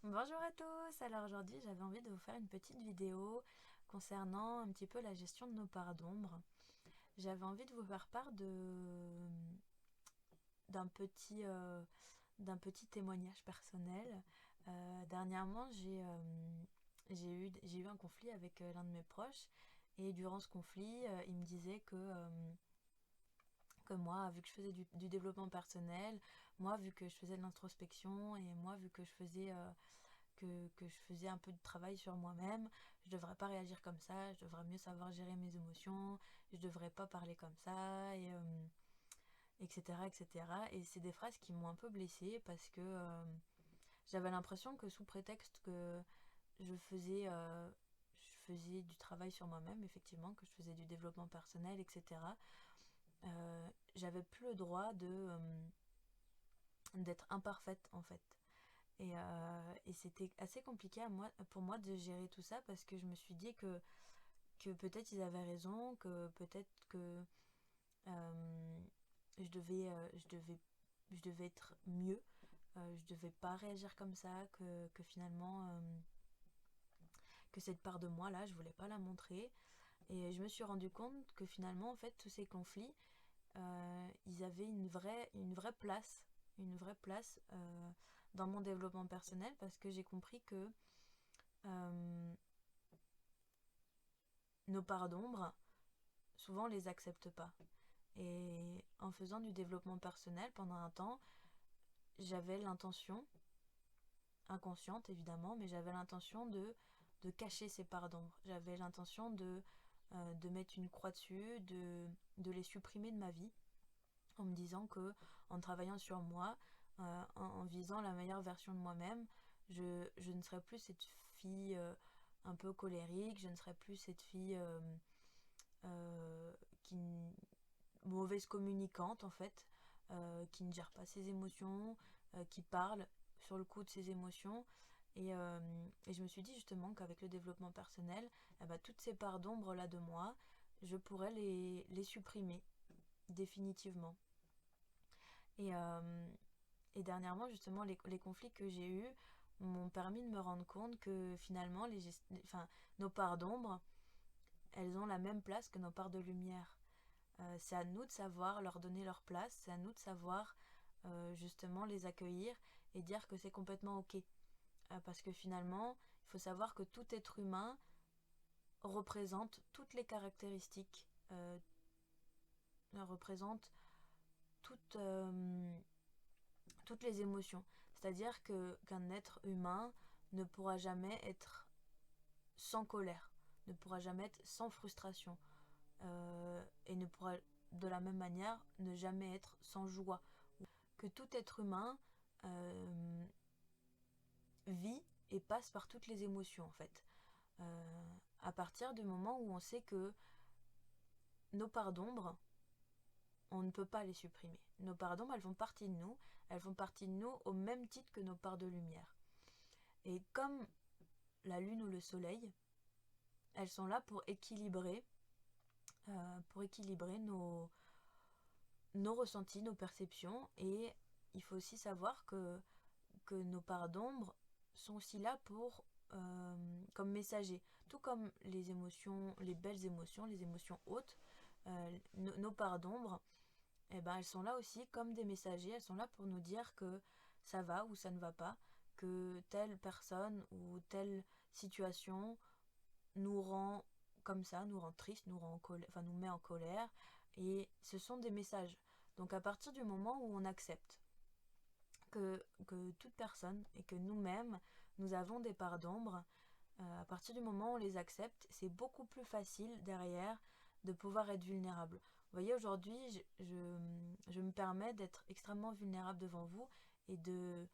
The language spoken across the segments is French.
Bonjour à tous, alors aujourd'hui j'avais envie de vous faire une petite vidéo concernant un petit peu la gestion de nos parts d'ombre. J'avais envie de vous faire part d'un petit, euh, d'un petit témoignage personnel. Dernièrement j'ai eu un conflit avec l'un de mes proches et durant ce conflit il me disait que moi, vu que je faisais du développement personnel, moi, vu que je faisais de l'introspection et moi, vu que je faisais un peu de travail sur moi-même, je devrais pas réagir comme ça, je devrais mieux savoir gérer mes émotions, je devrais pas parler comme ça, etc., etc. Et c'est des phrases qui m'ont un peu blessée parce que j'avais l'impression que sous prétexte que je faisais du travail sur moi-même, effectivement, que je faisais du développement personnel, etc., j'avais plus le droit d'être imparfaite en fait. Et c'était assez compliqué pour moi de gérer tout ça parce que je me suis dit que peut-être ils avaient raison, que peut-être que euh, je devais être mieux, je devais pas réagir comme ça, que finalement que cette part de moi là, je voulais pas la montrer. Et je me suis rendu compte que finalement en fait tous ces conflits, ils avaient une vraie place dans mon développement personnel parce que j'ai compris que euh, nos parts d'ombre, souvent on les accepte pas. Et en faisant du développement personnel pendant un temps, j'avais l'intention, inconsciente évidemment, mais j'avais l'intention de cacher ces parts d'ombre. J'avais l'intention de mettre une croix dessus, de les supprimer de ma vie, en me disant que en travaillant sur moi, en visant la meilleure version de moi-même, je ne serais plus cette fille un peu colérique, je ne serais plus cette fille euh, qui mauvaise communicante en fait, qui ne gère pas ses émotions, qui parle sur le coup de ses émotions. Et je me suis dit justement qu'avec le développement personnel, eh ben, toutes ces parts d'ombre là de moi, je pourrais les supprimer définitivement. Et, euh, et dernièrement, justement, les conflits que j'ai eus m'ont permis de me rendre compte que finalement, enfin, nos parts d'ombre, elles ont la même place que nos parts de lumière. C'est à nous de savoir leur donner leur place, c'est à nous de savoir justement les accueillir et dire que c'est complètement ok. Parce que finalement, il faut savoir que tout être humain représente toutes les caractéristiques, représente toutes, toutes les émotions. C'est-à-dire qu'un être humain ne pourra jamais être sans colère, ne pourra jamais être sans frustration, et ne pourra de la même manière ne jamais être sans joie. Que tout être humain euh, vit et passe par toutes les émotions en fait. À partir du moment où on sait que nos parts d'ombre, on ne peut pas les supprimer. Nos parts d'ombre, elles font partie de nous au même titre que nos parts de lumière. Et comme la lune ou le soleil, elles sont là pour équilibrer nos ressentis, nos perceptions. Et il faut aussi savoir que nos parts d'ombre sont aussi là comme messagers. Tout comme les émotions, les belles émotions, les émotions hautes, nos parts d'ombre, eh ben, elles sont là aussi comme des messagers. Elles sont là pour nous dire que ça va ou ça ne va pas, que telle personne ou telle situation nous rend comme ça, nous rend triste, nous rend en colère, enfin nous met en colère. Et ce sont des messages. Donc à partir du moment où on accepte que toute personne et que nous-mêmes, nous avons des parts d'ombre, à partir du moment où on les accepte, c'est beaucoup plus facile derrière de pouvoir être vulnérable. Vous voyez, aujourd'hui, je me permets d'être extrêmement vulnérable devant vous et de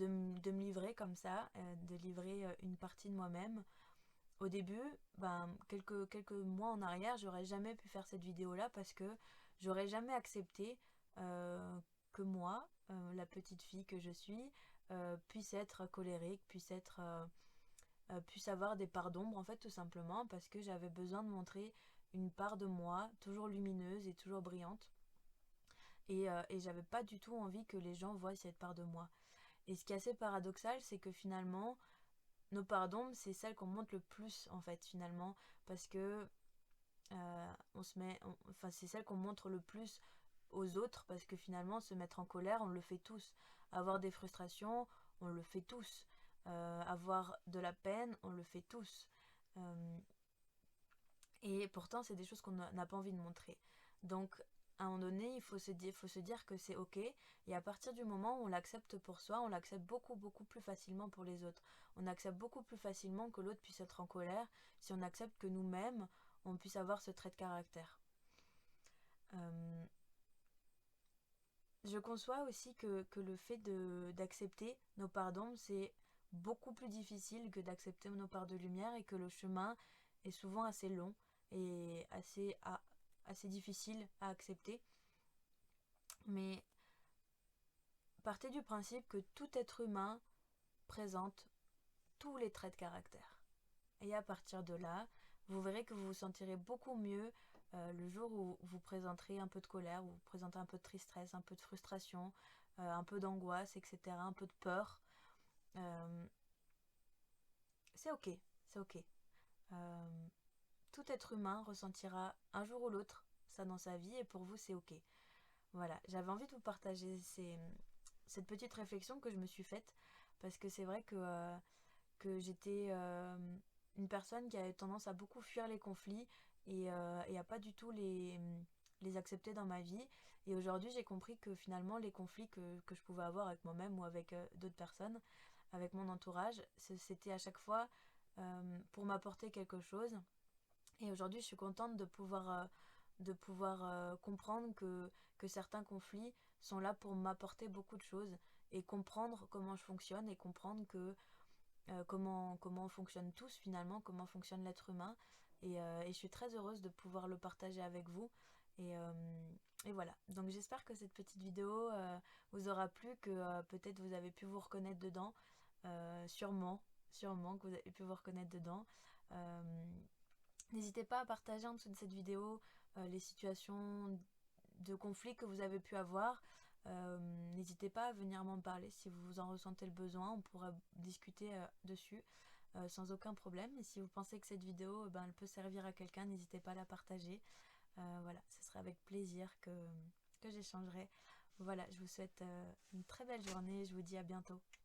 me livrer comme ça, de livrer une partie de moi-même. Au début, ben, quelques mois en arrière, j'aurais jamais pu faire cette vidéo-là parce que j'aurais jamais accepté euh, que moi, la petite fille que je suis, puisse être colérique, puisse avoir des parts d'ombre, en fait, tout simplement parce que j'avais besoin de montrer une part de moi toujours lumineuse et toujours brillante. Et j'avais pas du tout envie que les gens voient cette part de moi. Et ce qui est assez paradoxal, c'est que finalement, nos parts d'ombre, c'est celles qu'on montre le plus, en fait, finalement, parce que enfin, c'est celle qu'on montre le plus aux autres, parce que finalement, se mettre en colère, on le fait tous. Avoir des frustrations, on le fait tous. Avoir de la peine, on le fait tous. Euh, et pourtant, c'est des choses qu'on n'a pas envie de montrer. Donc, à un moment donné, faut se dire que c'est ok. Et à partir du moment où on l'accepte pour soi, on l'accepte beaucoup, beaucoup plus facilement pour les autres. On accepte beaucoup plus facilement que l'autre puisse être en colère si on accepte que nous-mêmes, on puisse avoir ce trait de caractère. Euh, je conçois aussi que le fait d'accepter nos parts d'ombre, c'est beaucoup plus difficile que d'accepter nos parts de lumière et que le chemin est souvent assez long et assez difficile à accepter. Mais partez du principe que tout être humain présente tous les traits de caractère. Et à partir de là, vous verrez que vous vous sentirez beaucoup mieux le jour où vous présenterez un peu de colère, où vous présentez un peu de tristesse, un peu de frustration, un peu d'angoisse, etc., un peu de peur. Euh, c'est ok, c'est ok. Euh, Tout être humain ressentira un jour ou l'autre ça dans sa vie et pour vous c'est ok. Voilà, j'avais envie de vous partager cette petite réflexion que je me suis faite parce que c'est vrai que j'étais une personne qui avait tendance à beaucoup fuir les conflits et à pas du tout les accepter dans ma vie. Et aujourd'hui, j'ai compris que finalement, les conflits que je pouvais avoir avec moi-même ou avec d'autres personnes, avec mon entourage, c'était à chaque fois pour m'apporter quelque chose. Et aujourd'hui, je suis contente de pouvoir comprendre que certains conflits sont là pour m'apporter beaucoup de choses et comprendre comment je fonctionne et comprendre comment on fonctionne tous finalement, comment fonctionne l'être humain. Et je suis très heureuse de pouvoir le partager avec vous. Et, euh, et voilà. Donc j'espère que cette petite vidéo vous aura plu, que peut-être vous avez pu vous reconnaître dedans. Sûrement que vous avez pu vous reconnaître dedans. Euh, N'hésitez pas à partager en dessous de cette vidéo les situations de conflit que vous avez pu avoir. N'hésitez pas à venir m'en parler si vous en ressentez le besoin. On pourra discuter dessus sans aucun problème. Et si vous pensez que cette vidéo elle peut servir à quelqu'un, n'hésitez pas à la partager. Voilà, ce sera avec plaisir que j'échangerai. Voilà, je vous souhaite une très belle journée. Je vous dis à bientôt.